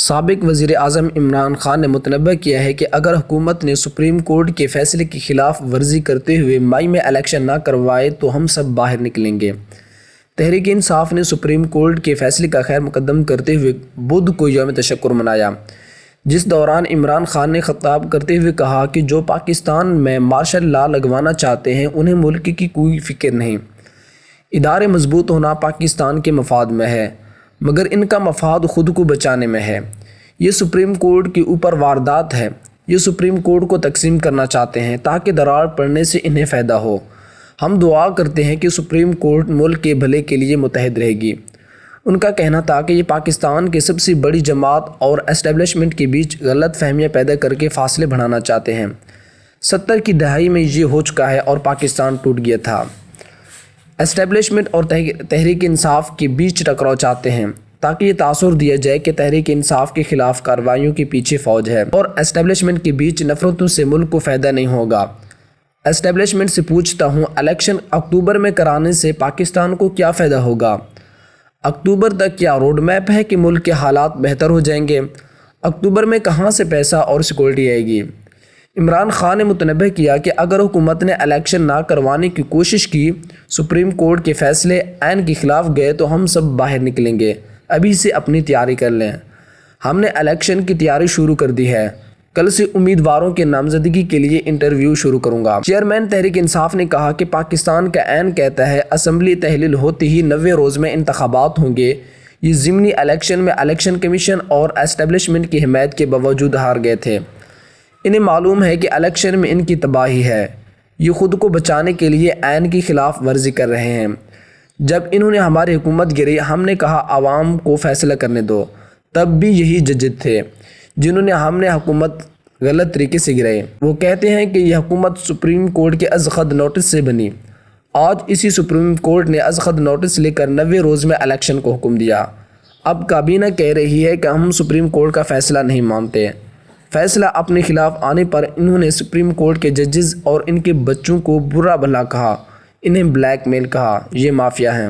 سابق وزیر اعظم عمران خان نے متنبہ کیا ہے کہ اگر حکومت نے سپریم کورٹ کے فیصلے کی خلاف ورزی کرتے ہوئے مئی میں الیکشن نہ کروائے تو ہم سب باہر نکلیں گے۔ تحریک انصاف نے سپریم کورٹ کے فیصلے کا خیر مقدم کرتے ہوئے بدھ کو یوم تشکر منایا، جس دوران عمران خان نے خطاب کرتے ہوئے کہا کہ جو پاکستان میں مارشل لا لگوانا چاہتے ہیں انہیں ملک کی کوئی فکر نہیں۔ ادارے مضبوط ہونا پاکستان کے مفاد میں ہے، مگر ان کا مفاد خود کو بچانے میں ہے۔ یہ سپریم کورٹ کے اوپر واردات ہے۔ یہ سپریم کورٹ کو تقسیم کرنا چاہتے ہیں تاکہ درار پڑنے سے انہیں فائدہ ہو۔ ہم دعا کرتے ہیں کہ سپریم کورٹ ملک کے بھلے کے لیے متحد رہے گی۔ ان کا کہنا تھا کہ یہ پاکستان کی سب سے بڑی جماعت اور اسٹیبلشمنٹ کے بیچ غلط فہمیاں پیدا کر کے فاصلے بڑھانا چاہتے ہیں۔ 70 کی دہائی میں یہ ہو چکا ہے اور پاکستان ٹوٹ گیا تھا۔ اسٹیبلشمنٹ اور تحریک انصاف کے بیچ ٹکراؤ چاہتے ہیں تاکہ یہ تاثر دیا جائے کہ تحریک انصاف کے خلاف کارروائیوں کے پیچھے فوج ہے اور اسٹیبلشمنٹ کے بیچ نفرتوں سے ملک کو فائدہ نہیں ہوگا۔ اسٹیبلشمنٹ سے پوچھتا ہوں، الیکشن اکتوبر میں کرانے سے پاکستان کو کیا فائدہ ہوگا؟ اکتوبر تک کیا روڈ میپ ہے کہ ملک کے حالات بہتر ہو جائیں گے؟ اکتوبر میں کہاں سے پیسہ اور سیکورٹی آئے گی؟ عمران خان نے متنبہ کیا کہ اگر حکومت نے الیکشن نہ کروانے کی کوشش کی، سپریم کورٹ کے فیصلے عین کے خلاف گئے تو ہم سب باہر نکلیں گے۔ ابھی سے اپنی تیاری کر لیں۔ ہم نے الیکشن کی تیاری شروع کر دی ہے۔ کل سے امیدواروں کے نامزدگی کے لیے انٹرویو شروع کروں گا۔ چیئرمین تحریک انصاف نے کہا کہ پاکستان کا عین کہتا ہے اسمبلی تحلیل ہوتے ہی 90 روز میں انتخابات ہوں گے۔ یہ ضمنی الیکشن میں الیکشن کمیشن اور اسٹیبلشمنٹ کی حمایت کے باوجود ہار گئے تھے۔ انہیں معلوم ہے کہ الیکشن میں ان کی تباہی ہے۔ یہ خود کو بچانے کے لیے عین کی خلاف ورزی کر رہے ہیں۔ جب انہوں نے ہماری حکومت گری، ہم نے کہا عوام کو فیصلہ کرنے دو۔ تب بھی یہی ججز تھے جنہوں نے ہم نے حکومت غلط طریقے سے گرائی۔ وہ کہتے ہیں کہ یہ حکومت سپریم کورٹ کے از خط نوٹس سے بنی۔ آج اسی سپریم کورٹ نے از خط نوٹس لے کر 90 روز میں الیکشن کو حکم دیا۔ اب کابینہ کہہ رہی ہے کہ ہم سپریم کورٹ کا فیصلہ نہیں مانتے۔ فیصلہ اپنے خلاف آنے پر انہوں نے سپریم کورٹ کے ججز اور ان کے بچوں کو برا بھلا کہا، انہیں بلیک میل کہا۔ یہ مافیا ہیں۔